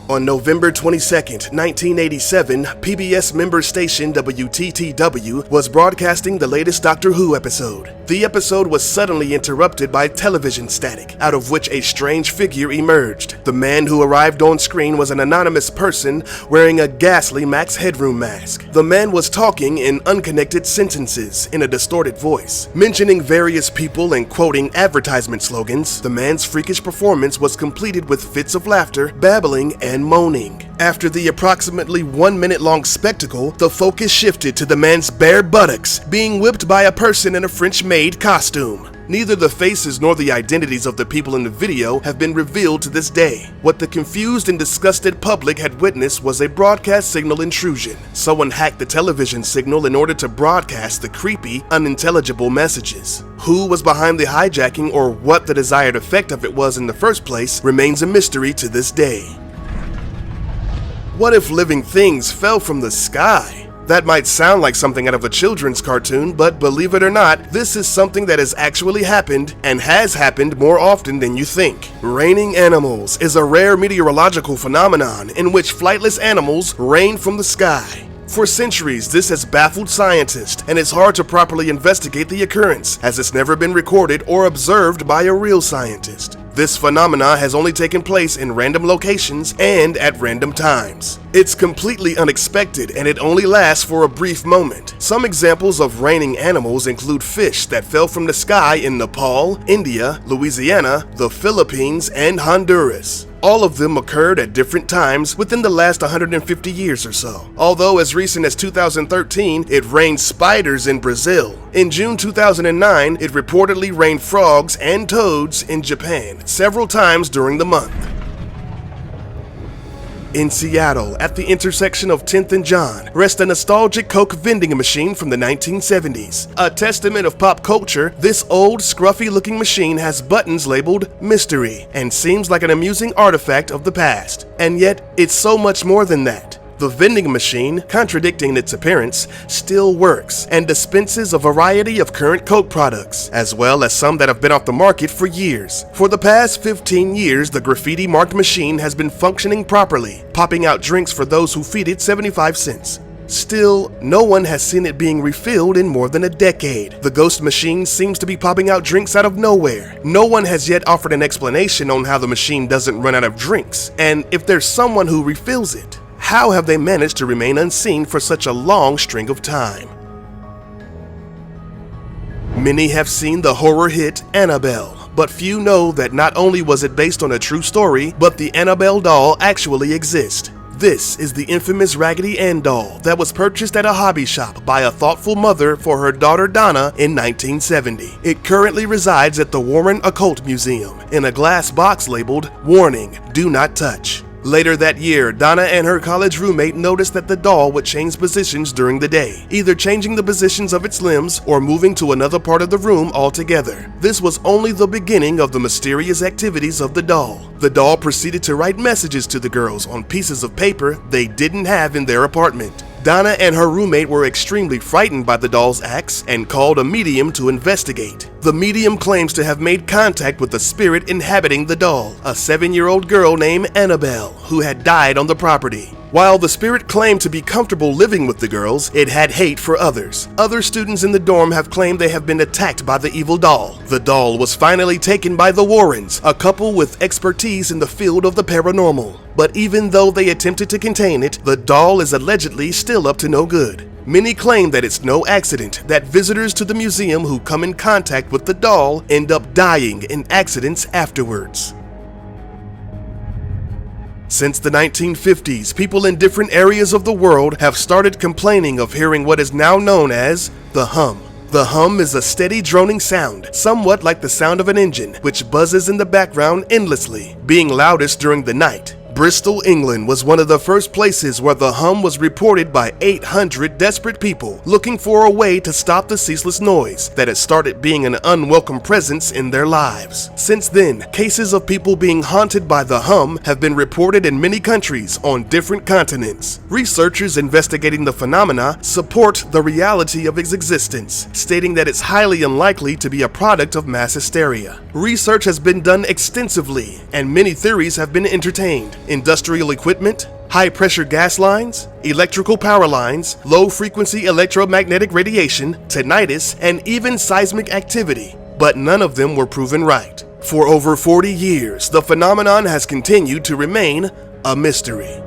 On November 22, 1987, PBS member station WTTW was broadcasting the latest Doctor Who episode. The episode was suddenly interrupted by television static, out of which a strange figure emerged. The man who arrived on screen was an anonymous person wearing a ghastly Max Headroom mask. The man was talking in unconnected sentences in a distorted voice, mentioning various people and quoting advertisement slogans. The man's freakish performance was completed with fits of laughter, babbling, and moaning. After the approximately 1 minute long spectacle, the focus shifted to the man's bare buttocks being whipped by a person in a French-made costume. Neither the faces nor the identities of the people in the video have been revealed to this day. What the confused and disgusted public had witnessed was a broadcast signal intrusion. Someone hacked the television signal in order to broadcast the creepy, unintelligible messages. Who was behind the hijacking or what the desired effect of it was in the first place remains a mystery to this day. What if living things fell from the sky? That might sound like something out of a children's cartoon, but believe it or not, this is something that has actually happened and has happened more often than you think. Raining animals is a rare meteorological phenomenon in which flightless animals rain from the sky. For centuries, this has baffled scientists, and it's hard to properly investigate the occurrence, as it's never been recorded or observed by a real scientist. This phenomena has only taken place in random locations and at random times. It's completely unexpected and it only lasts for a brief moment. Some examples of raining animals include fish that fell from the sky in Nepal, India, Louisiana, the Philippines, and Honduras. All of them occurred at different times within the last 150 years or so. Although as recent as 2013, it rained spiders in Brazil. In June 2009, it reportedly rained frogs and toads in Japan several times during the month. In Seattle, at the intersection of 10th and John, rests a nostalgic Coke vending machine from the 1970s. A testament of pop culture, this old, scruffy-looking machine has buttons labeled Mystery and seems like an amusing artifact of the past. And yet, it's so much more than that. The vending machine, contradicting its appearance, still works and dispenses a variety of current Coke products, as well as some that have been off the market for years. For the past 15 years, the graffiti-marked machine has been functioning properly, popping out drinks for those who feed it 75 cents. Still, no one has seen it being refilled in more than a decade. The ghost machine seems to be popping out drinks out of nowhere. No one has yet offered an explanation on how the machine doesn't run out of drinks, and if there's someone who refills it. How have they managed to remain unseen for such a long string of time? Many have seen the horror hit Annabelle, but few know that not only was it based on a true story, but the Annabelle doll actually exists. This is the infamous Raggedy Ann doll that was purchased at a hobby shop by a thoughtful mother for her daughter Donna in 1970. It currently resides at the Warren Occult Museum in a glass box labeled, "Warning, do not touch." Later that year, Donna and her college roommate noticed that the doll would change positions during the day, either changing the positions of its limbs or moving to another part of the room altogether. This was only the beginning of the mysterious activities of the doll. The doll proceeded to write messages to the girls on pieces of paper they didn't have in their apartment. Donna and her roommate were extremely frightened by the doll's acts and called a medium to investigate. The medium claims to have made contact with the spirit inhabiting the doll, a 7-year-old girl named Annabelle, who had died on the property. While the spirit claimed to be comfortable living with the girls, it had hate for others. Other students in the dorm have claimed they have been attacked by the evil doll. The doll was finally taken by the Warrens, a couple with expertise in the field of the paranormal. But even though they attempted to contain it, the doll is allegedly still up to no good. Many claim that it's no accident that visitors to the museum who come in contact with the doll end up dying in accidents afterwards. Since the 1950s, people in different areas of the world have started complaining of hearing what is now known as the hum. The hum is a steady droning sound, somewhat like the sound of an engine, which buzzes in the background endlessly, being loudest during the night. Bristol, England was one of the first places where the hum was reported by 800 desperate people looking for a way to stop the ceaseless noise that had started being an unwelcome presence in their lives. Since then, cases of people being haunted by the hum have been reported in many countries on different continents. Researchers investigating the phenomena support the reality of its existence, stating that it's highly unlikely to be a product of mass hysteria. Research has been done extensively, and many theories have been entertained. Industrial equipment, high-pressure gas lines, electrical power lines, low-frequency electromagnetic radiation, tinnitus, and even seismic activity, but none of them were proven right. For over 40 years, the phenomenon has continued to remain a mystery.